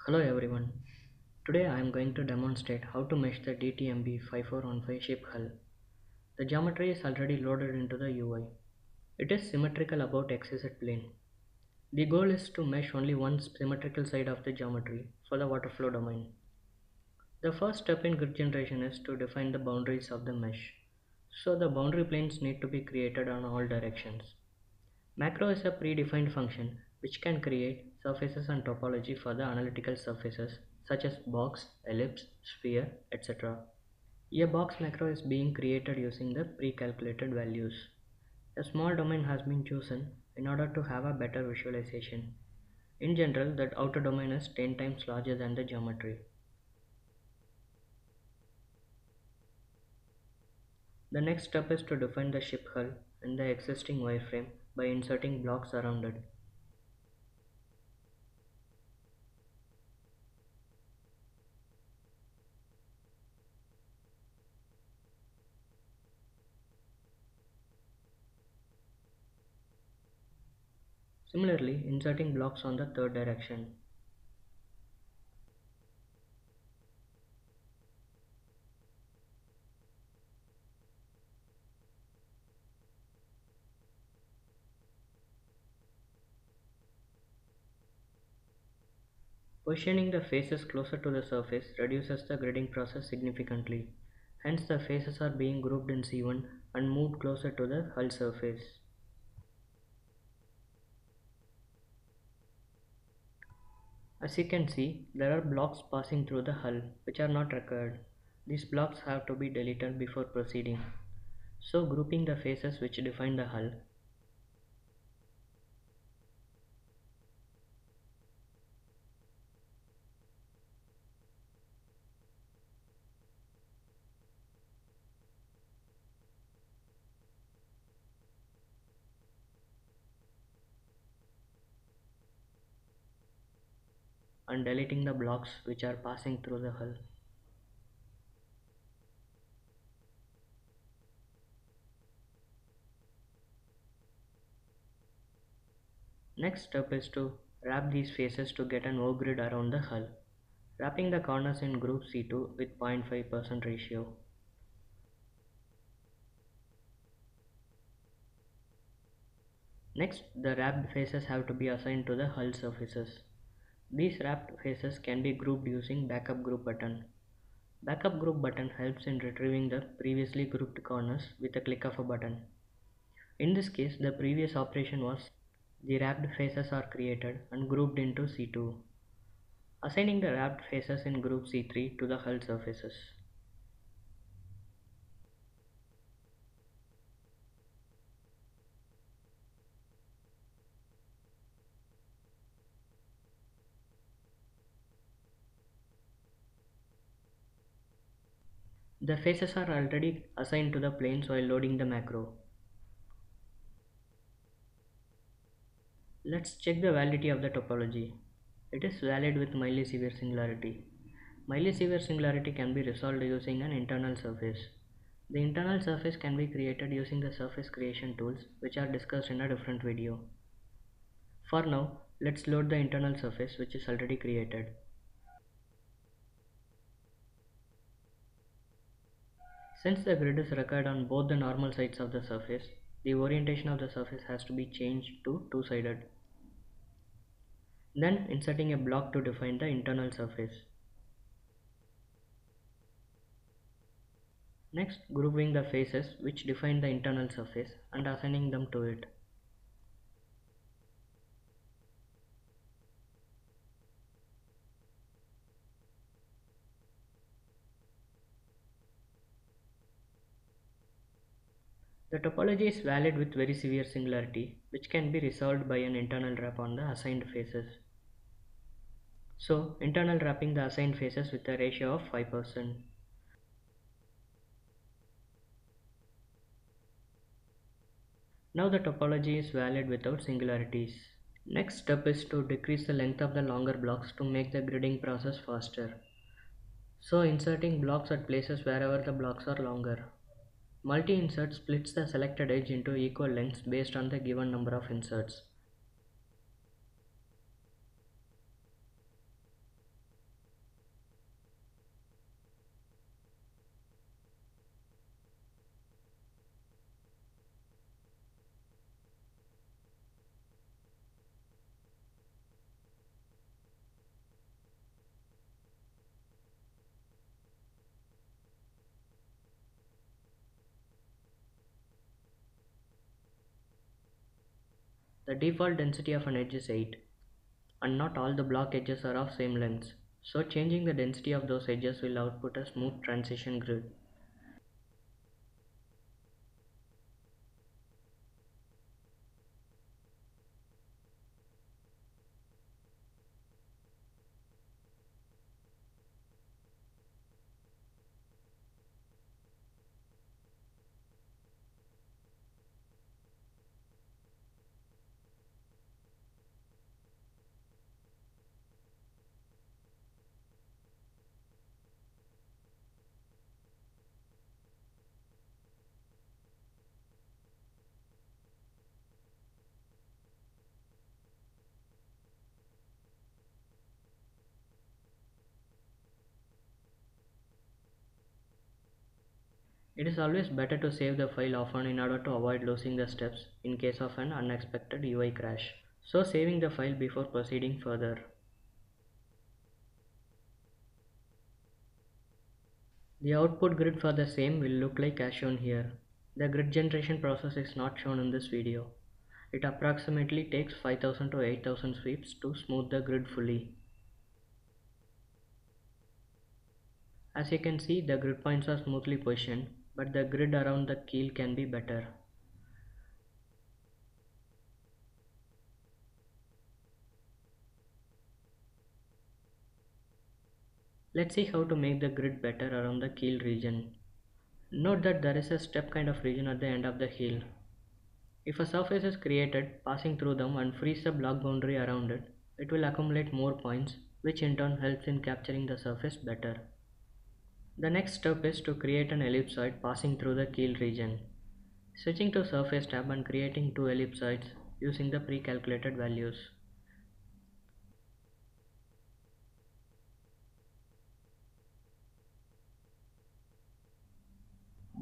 Hello everyone. Today I am going to demonstrate how to mesh the DTMB 5415 ship hull. The geometry is already loaded into the UI. It is symmetrical about XZ plane. The goal is to mesh only one symmetrical side of the geometry for the water flow domain. The first step in grid generation is to define the boundaries of the mesh. So the boundary planes need to be created on all directions. Macro is a predefined function which can create surfaces and topology for the analytical surfaces such as box, ellipse, sphere, etc. A box macro is being created using the pre-calculated values. A small domain has been chosen in order to have a better visualization. In general, that outer domain is 10 times larger than the geometry. The next step is to define the ship hull in the existing wireframe by inserting blocks around it. Similarly, inserting blocks on the third direction. Positioning the faces closer to the surface reduces the gridding process significantly. Hence the faces are being grouped in C1 and moved closer to the hull surface. As you can see, there are blocks passing through the hull which are not required. These blocks have to be deleted before proceeding. So grouping the faces which define the hull, and deleting the blocks which are passing through the hull. Next step is to wrap these faces to get an O-grid around the hull. Wrapping the corners in group C2 with 0.5% ratio. Next, the wrapped faces have to be assigned to the hull surfaces. These wrapped faces can be grouped using backup group button. Backup group button helps in retrieving the previously grouped corners with a click of a button. In this case, the previous operation was the wrapped faces are created and grouped into C2, assigning the wrapped faces in group C3 to the hull surfaces. The faces are already assigned to the planes while loading the macro. Let's check the validity of the topology. It is valid with mildly severe singularity. Mildly severe singularity can be resolved using an internal surface. The internal surface can be created using the surface creation tools which are discussed in a different video. For now, let's load the internal surface which is already created. Since the grid is required on both the normal sides of the surface, the orientation of the surface has to be changed to two-sided. Then inserting a block to define the internal surface. Next, grouping the faces which define the internal surface and assigning them to it. The topology is valid with very severe singularity, which can be resolved by an internal wrap on the assigned faces. So, internal wrapping the assigned faces with a ratio of 5%. Now the topology is valid without singularities. Next step is to decrease the length of the longer blocks to make the gridding process faster. So inserting blocks at places wherever the blocks are longer. Multi-insert splits the selected edge into equal lengths based on the given number of inserts. The default density of an edge is 8, and not all the block edges are of same length. So changing the density of those edges will output a smooth transition grid. It is always better to save the file often in order to avoid losing the steps in case of an unexpected UI crash. So saving the file before proceeding further. The output grid for the same will look like as shown here. The grid generation process is not shown in this video. It approximately takes 5000 to 8000 sweeps to smooth the grid fully. As you can see, the grid points are smoothly positioned, but the grid around the keel can be better. Let's see how to make the grid better around the keel region. Note that there is a step kind of region at the end of the heel. If a surface is created passing through them and frees the block boundary around it, it will accumulate more points, which in turn helps in capturing the surface better. The next step is to create an ellipsoid passing through the keel region. Switching to Surface tab and creating two ellipsoids using the pre-calculated values.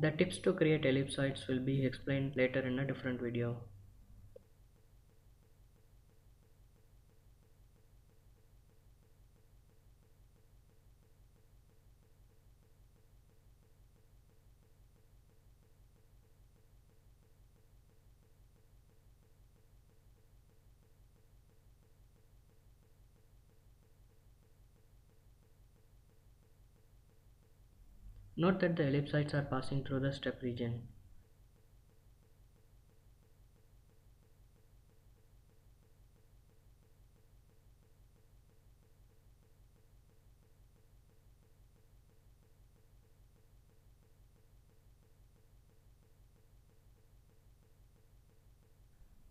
The tips to create ellipsoids will be explained later in a different video. Note that the ellipsoids are passing through the step region.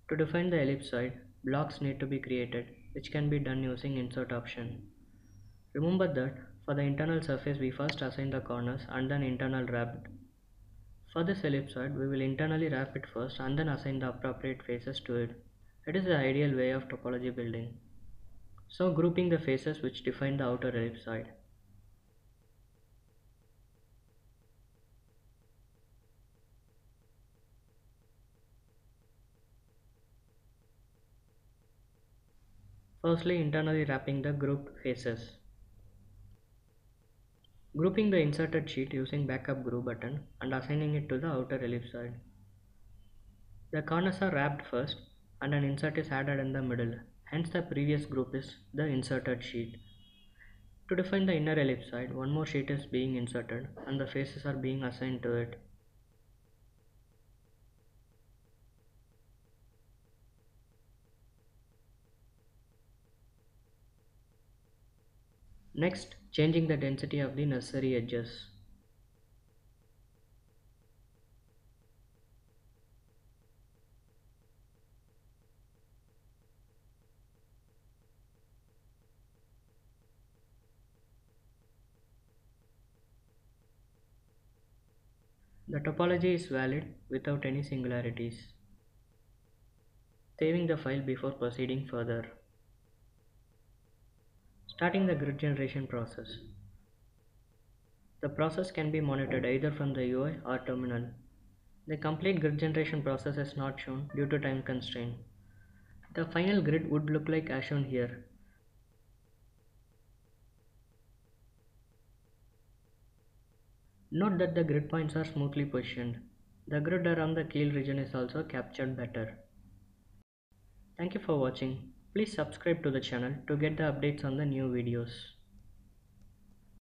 To define the ellipsoid, blocks need to be created, which can be done using Insert option. Remember that for the internal surface we first assign the corners and then internal wrapped. For this ellipsoid, we will internally wrap it first and then assign the appropriate faces to it. It is the ideal way of topology building. So grouping the faces which define the outer ellipsoid. Firstly, internally wrapping the grouped faces. Grouping the inserted sheet using backup group button and assigning it to the outer ellipsoid. The corners are wrapped first and an insert is added in the middle, hence the previous group is the inserted sheet. To define the inner ellipsoid, one more sheet is being inserted and the faces are being assigned to it. Next, changing the density of the necessary edges. The topology is valid without any singularities. Saving the file before proceeding further. Starting the grid generation process. The process can be monitored either from the UI or terminal. The complete grid generation process is not shown due to time constraint. The final grid would look like as shown here. Note that the grid points are smoothly positioned. The grid around the keel region is also captured better. Thank you for watching. Please subscribe to the channel to get the updates on the new videos.